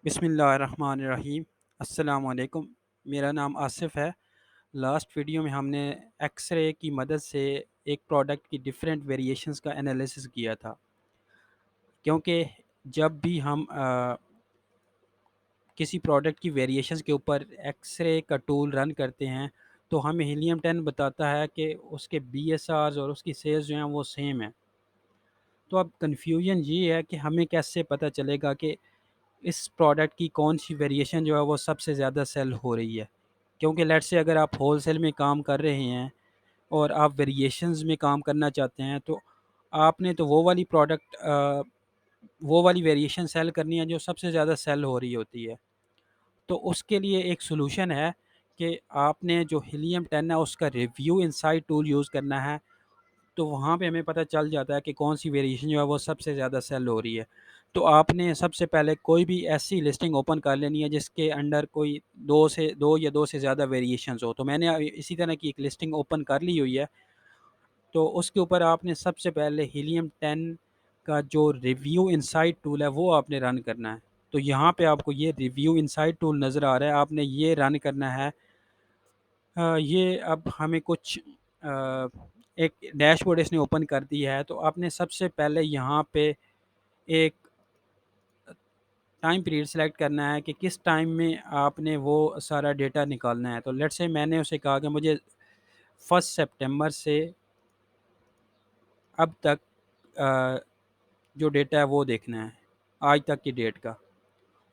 بسم اللہ الرحمن الرحیم۔ السلام علیکم۔ میرا نام آصف ہے۔ لاسٹ ویڈیو میں ہم نے ایکس رے کی مدد سے ایک پروڈکٹ کی ڈیفرنٹ ویریشنز کا انالیسس کیا تھا، کیونکہ جب بھی ہم کسی پروڈکٹ کی ویریشنز کے اوپر ایکس رے کا ٹول رن کرتے ہیں تو ہمیں ہیلیم 10 بتاتا ہے کہ اس کے بی ایس آرز اور اس کی سیلز جو ہیں وہ سیم ہیں۔ تو اب کنفیوژن یہ ہے کہ ہمیں کیسے پتہ چلے گا کہ اس پروڈکٹ کی کون سی ویریشن جو ہے وہ سب سے زیادہ سیل ہو رہی ہے، کیونکہ لیٹ سے اگر آپ ہول سیل میں کام کر رہے ہیں اور آپ ویریشنز میں کام کرنا چاہتے ہیں تو آپ نے تو وہ والی پروڈکٹ وہ والی ویریشن سیل کرنی ہے جو سب سے زیادہ سیل ہو رہی ہوتی ہے۔ تو اس کے لیے ایک سلوشن ہے کہ آپ نے جو ہیلیم 10 ہے اس کا ریویو انسائٹ ٹول یوز کرنا ہے، تو وہاں پہ ہمیں پتہ چل جاتا ہے کہ کون سی ویریشن جو ہے وہ سب سے زیادہ سیل ہو رہی ہے۔ تو آپ نے سب سے پہلے کوئی بھی ایسی لسٹنگ اوپن کر لینی ہے جس کے انڈر کوئی دو سے زیادہ ویریشنز ہو۔ تو میں نے اسی طرح کی ایک لسٹنگ اوپن کر لی ہوئی ہے، تو اس کے اوپر آپ نے سب سے پہلے ہیلیم 10 کا جو ریویو انسائٹ ٹول ہے وہ آپ نے رن کرنا ہے۔ تو یہاں پہ آپ کو یہ ریویو انسائٹ ٹول نظر آ رہا ہے، آپ نے یہ رن کرنا ہے۔ یہ اب ہمیں کچھ ایک ڈیش بورڈ اس نے اوپن کر دی ہے، تو آپ نے سب سے پہلے یہاں پہ ایک ٹائم پیریڈ سلیکٹ کرنا ہے کہ کس ٹائم میں آپ نے وہ سارا ڈیٹا نکالنا ہے۔ تو لیٹ سے میں نے اسے کہا کہ مجھے 1 سپٹمبر سے اب تک جو ڈیٹا ہے وہ دیکھنا ہے، آج تک کی ڈیٹ کا۔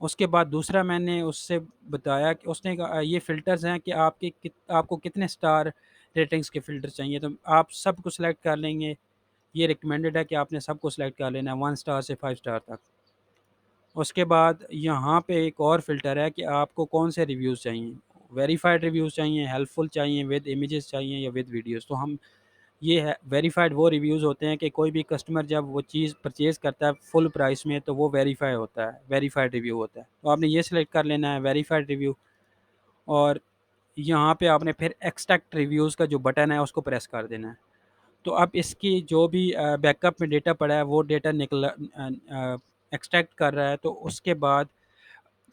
اس کے بعد دوسرا میں نے اس سے بتایا کہ اس نے کہا یہ فلٹرز ہیں کہ آپ کو کتنے سٹار ریٹنگز کے فلٹر چاہیے، تو آپ سب کو سلیکٹ کر لیں گے۔ یہ ریکمینڈڈ ہے کہ آپ نے سب کو سلیکٹ کر لینا ہے 1 سٹار سے 5 سٹار تک۔ اس کے بعد یہاں پہ ایک اور فلٹر ہے کہ آپ کو کون سے ریویوز چاہیے، ویریفائڈ ریویوز چاہیے، ہیلپ فل چاہیے، ود امیجز چاہیے یا ود ویڈیوز۔ تو ہم یہ ہے ویریفائڈ وہ ریویوز ہوتے ہیں کہ کوئی بھی کسٹمر جب وہ چیز پرچیز کرتا ہے فل پرائس میں تو وہ ویریفائی ہوتا ہے، ویریفائڈ ریویو ہوتا ہے۔ تو آپ نے یہ سلیکٹ کر لینا ہے ویریفائڈ ریویو، اور یہاں پہ آپ نے پھر ایکسٹریکٹ ریویوز کا جو بٹن ہے اس کو پریس کر دینا ہے۔ تو اب اس کی جو بھی بیک اپ میں ڈیٹا پڑا ہے وہ ڈیٹا ایکسٹریکٹ کر رہا ہے۔ تو اس کے بعد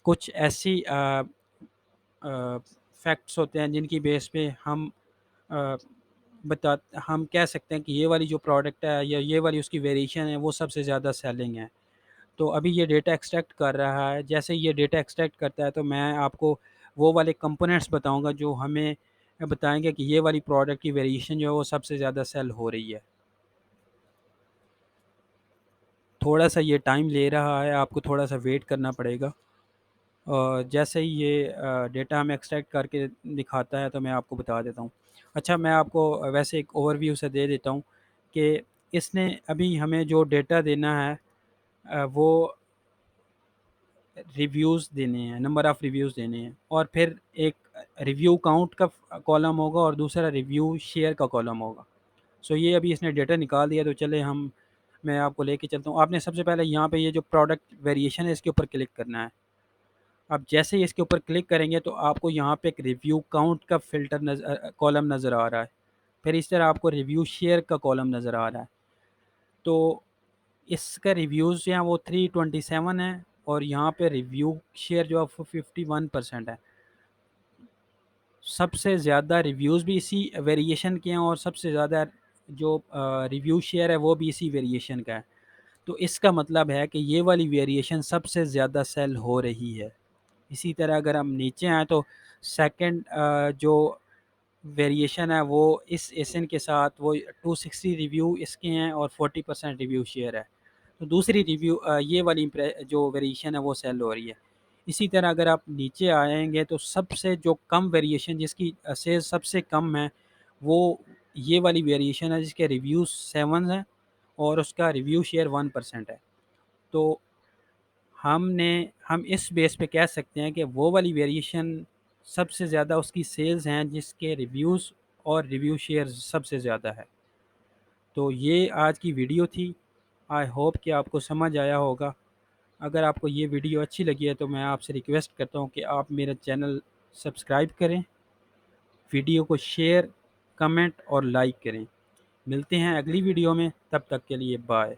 کچھ ایسی فیکٹس ہوتے ہیں جن کی بیس پہ ہم ہم کہہ سکتے ہیں کہ یہ والی جو پروڈکٹ ہے یا یہ والی اس کی ویریشن ہے وہ سب سے زیادہ سیلنگ ہے۔ تو ابھی یہ ڈیٹا ایکسٹریکٹ کر رہا ہے، جیسے یہ ڈیٹا ایکسٹریکٹ کرتا ہے تو میں آپ کو وہ والے کمپوننٹس بتاؤں گا جو ہمیں بتائیں گے کہ یہ والی پروڈکٹ کی ویریشن جو ہے وہ سب سے زیادہ سیل ہو رہی ہے۔ تھوڑا سا یہ ٹائم لے رہا ہے، آپ کو تھوڑا سا ویٹ کرنا پڑے گا، اور جیسے ہی یہ ڈیٹا ہمیں ایکسٹریکٹ کر کے دکھاتا ہے تو میں آپ کو بتا دیتا ہوں۔ اچھا، میں آپ کو ویسے ایک اوور ویو سے دے دیتا ہوں کہ اس نے ابھی ہمیں جو ڈیٹا دینا ہے وہ ریویوز دینے ہیں، نمبر آف ریویوز دینے ہیں، اور پھر ایک ریویو کاؤنٹ کا کالم ہوگا اور دوسرا ریویو شیئر کا کالم ہوگا۔ سو یہ ابھی اس نے ڈیٹا نکال دیا، تو چلے میں آپ کو لے کے چلتا ہوں۔ آپ نے سب سے پہلے یہاں پہ یہ جو پروڈکٹ ویریشن ہے اس کے اوپر کلک کرنا ہے۔ اب جیسے ہی اس کے اوپر کلک کریں گے تو آپ کو یہاں پہ ایک ریویو کاؤنٹ کا کالم نظر آ رہا ہے، پھر اس طرح آپ کو ریویو شیئر کا کالم نظر آ رہا ہے۔ تو اس کا ریویوز جو ہیں وہ 327 ہیں، اور یہاں پہ ریویو شیئر جو ہے 51% ہے۔ سب سے زیادہ ریویوز بھی اسی ویریشن کے ہیں اور سب سے زیادہ جو ریویو شیئر ہے وہ بھی اسی ویریشن کا ہے۔ تو اس کا مطلب ہے کہ یہ والی ویریشن سب سے زیادہ سیل ہو رہی ہے۔ اسی طرح اگر ہم نیچے آئیں تو سیکنڈ جو ویریشن ہے وہ اس ایسن کے ساتھ وہ 260 ریویو اس کے ہیں اور 40% ریویو شیئر ہے۔ تو دوسری ریویو یہ والی جو ویریشن ہے وہ سیل ہو رہی ہے۔ اسی طرح اگر آپ نیچے آئیں گے تو سب سے جو کم ویریشن جس کی سیل سب سے کم ہے وہ یہ والی ویریشن ہے جس کے ریویو 7 ہیں اور اس کا ریویو شیئر 1% ہے۔ تو ہم اس بیس پہ کہہ سکتے ہیں کہ وہ والی ویریشن سب سے زیادہ اس کی سیلز ہیں جس کے ریویوز اور ریویو شیئر سب سے زیادہ ہے۔ تو یہ آج کی ویڈیو تھی، آئی ہوپ کہ آپ کو سمجھ آیا ہوگا۔ اگر آپ کو یہ ویڈیو اچھی لگی ہے تو میں آپ سے ریکویسٹ کرتا ہوں کہ آپ میرا چینل سبسکرائب کریں، ویڈیو کو شیئر، کمنٹ اور لائک کریں۔ ملتے ہیں اگلی ویڈیو میں، تب تک کے لیے بائے۔